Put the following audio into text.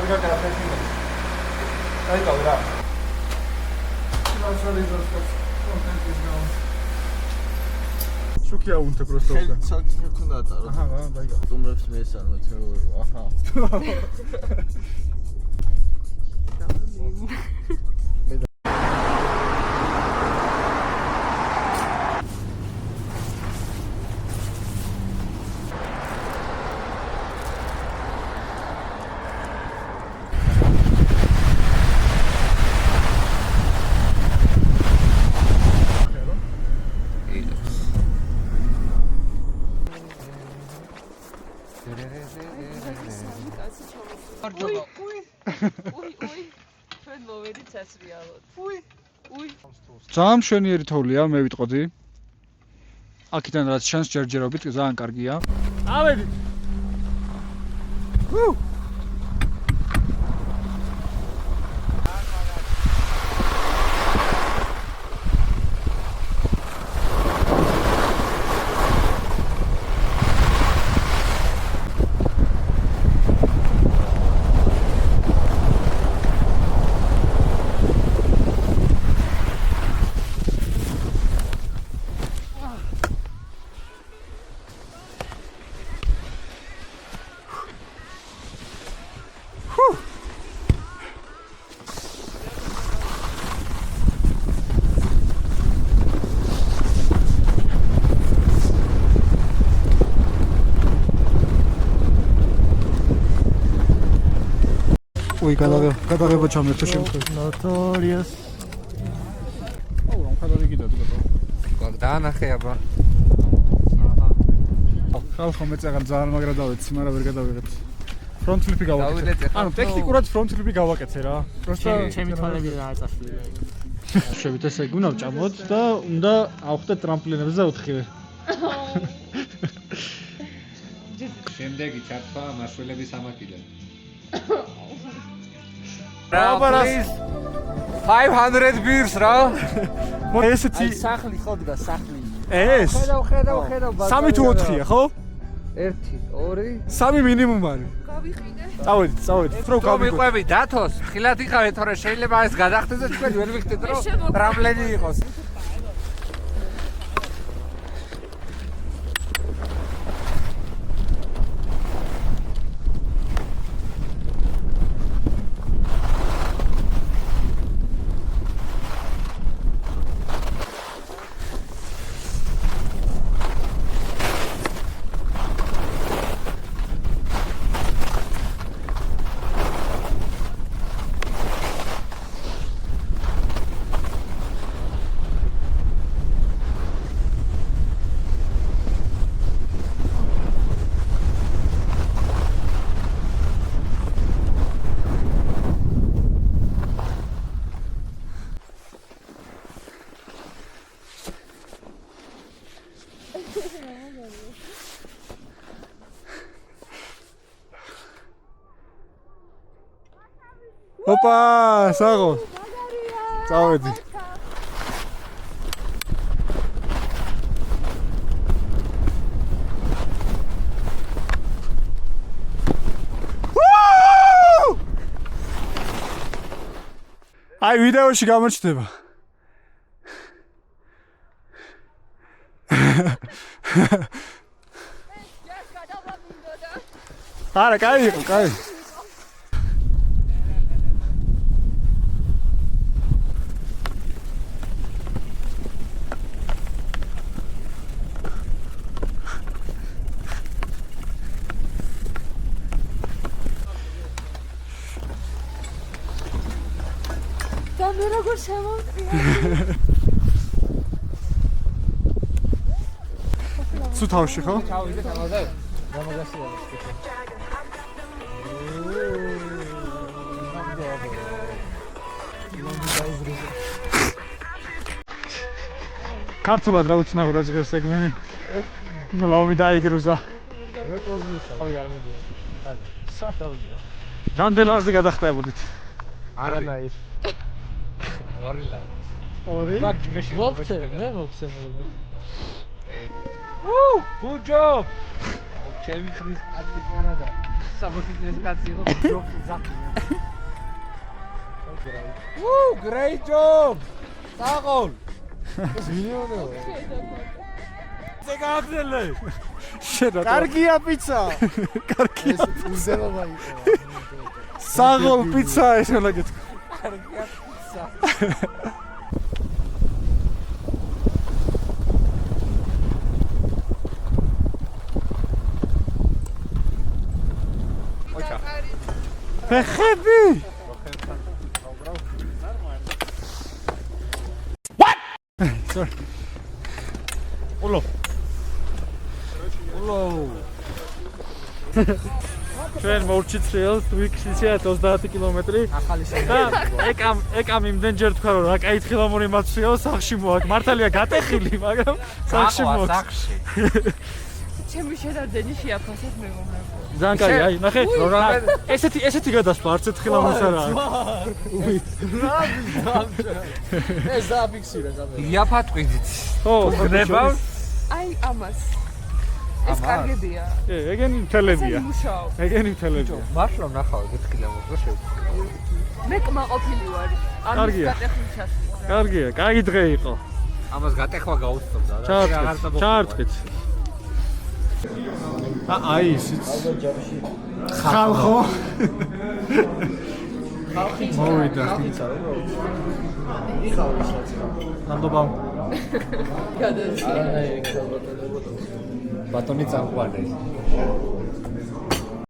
კარგად აფეთქება. დაიკავე რა. Шукия унте просто. Секунда 따라. Ага, дай-ка. Думрებს მესანო თეორია. აჰა. ძალიან მშვენიერი თოვლია, მე ვიტყოდი. აქედან რაც შანს ჯერჯერობით ძალიან კარგია. ავედით. ой, გადაღება ჩამერთა შემთხვევით. Notorious. აუ, რომ ხადარი კიდევ გото. დაანახე აბა. ხალხო მეწაღარ ძალიან მაგრა დავეცი, მაგრამ ვერ გადავიღეთ. ფრონტ ფლიპი გავაკეთე. ანუ ტექნიკურად ფრონტ ფლიპი გავაკეთე რა. პროსტა ჩემი თვალები რა აწასვლია. შევით ესე გუნა ვჭამოთ და უნდა ავხდეთ ტრამპლინებზე და უთხივე. შემდეგი ჩართვა მასშველების ამაკიდე. Please 500 beers რა. ესეთი სახლი ხოდგა სახლი. ეს ხედავ. 3 თუ 4-ია, ხო? 1 2 3 მინიმუმ არის. გავიყიდე. წავედით. რო გავიყვები დათოს. ხილად იყავე, თორე შეიძლება ეს გადახდეს და თქვენ ვერ ვიხდეთ რომ ტრამპლინი იყოს. ოპა, საღო. წავედი. აი ვიდეოში გამოჩნდება. არა, კაი იყო, კაი. და მე როგორ შემოვწია? სულ თავში ხო? ჩავიდეთ ამაზე. გამოგასია ეს. ქართულად რა უცნაურ აჭირს ეგმენი. ლომი დაიგრუზა. რამდენ ლარზე გადახტებოდით? არანაირ. ორი? მოხსე, მე მოხსე. Woo! Good job! ჩემი ხრის ატი კარადა. სამოფიტნეს კაცი იყო ჯობს ზაკი. Great job! Tagol! Zinione. Zegabdele. შედა. Kargia pizza. კარგია. Uzelo იყო. საღოლ პიცა ეს უნდა გეთქვა. კარგია პიცა. ფეხები. Sorry. Ულო. ჩვენ მოვჭით რეალს ვიქცია 30 კილომეტრი. ახალი და ეკამ იმდენჯერ თქვა რომ რა კაი თხილამური მაცვიაო სახში მოაქვს. მართალია გატეხილი, მაგრამ სახში მოაქვს. სახში. ჩემი შედარდენი შეაფასეთ მეგობრებო. ძალიან კაი, აი, ნახე. ესეთი გადასვლა არც თხილამურს არ არის. ეს დააფიქსირე კამერა. იაფატყვით. ხო, გნებავს? აი ამას. ეს კარგებია. ეგენი მთელებია. მუშაობ. ეგენი მთელებია. მართლა ნახავ გეთქილა მოხდა შევკრიბ. მე კმაყოფილი ვარ. ამის კარგია. გატეხილისას. კარგია, კაი დღე იყო. ამას გატეხვა გაუწევდა რა. ჩაარტყით. აი ისიც. ხალხო. მოვიდა. ნამდობამ. გადაჭი. ბატონი წამყვანი.